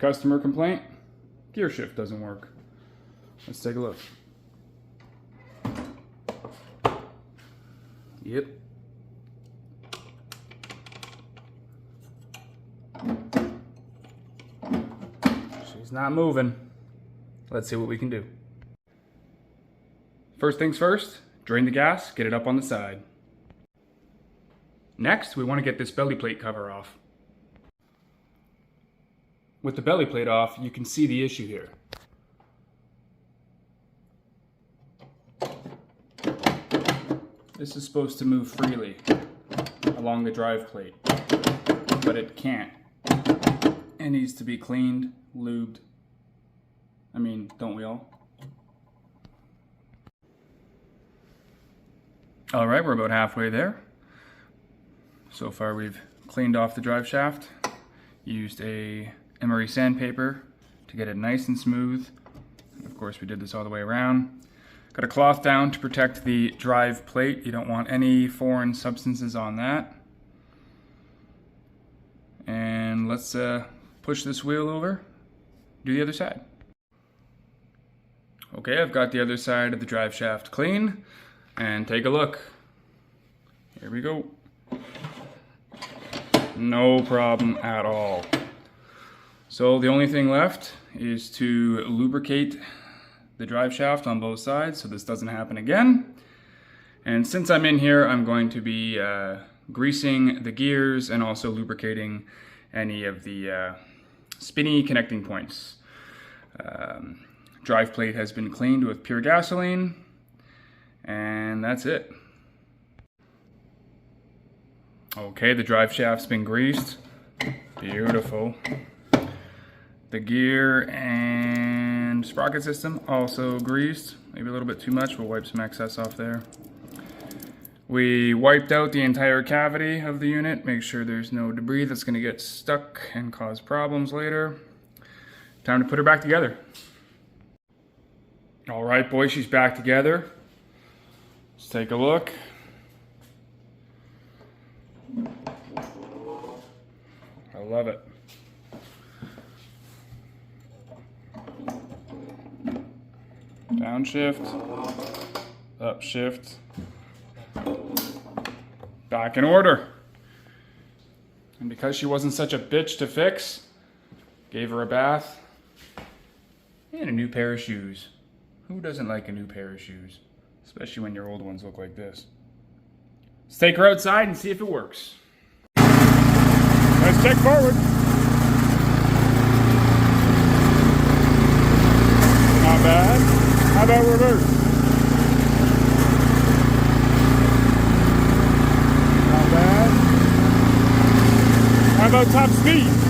Customer complaint, gear shift doesn't work. Let's take a look. Yep. She's not moving. Let's see what we can do. First things first, drain the gas, get it up on the side. Next, we want to get this belly plate cover off. With the belly plate off, you can see the issue here. This is supposed to move freely along the drive plate, but it can't. It needs to be cleaned, lubed. I mean, don't we all? All right, we're about halfway there. So far we've cleaned off the drive shaft, used a emery sandpaper to get it nice and smooth. And of course we did this all the way around. Got a cloth down to protect the drive plate. You don't want any foreign substances on that. And let's push this wheel over, do the other side. Okay, I've got the other side of the drive shaft clean, and take a look. Here we go. No problem at all. So the only thing left is to lubricate the drive shaft on both sides so this doesn't happen again. And since I'm in here, I'm going to be greasing the gears and also lubricating any of the spinny connecting points. Drive plate has been cleaned with pure gasoline, and that's it. Okay, the drive shaft's been greased. Beautiful. The gear and sprocket system also greased. Maybe a little bit too much. We'll wipe some excess off there. We wiped out the entire cavity of the unit. Make sure there's no debris that's going to get stuck and cause problems later. Time to put her back together. All right, boys, she's back together. Let's take a look. I love it. Downshift, upshift, back in order. And because she wasn't such a bitch to fix, gave her a bath and a new pair of shoes. Who doesn't like a new pair of shoes? Especially when your old ones look like this. Let's take her outside and see if it works. Let's check forward. Not bad. How about reverse? Not bad. How about top speed?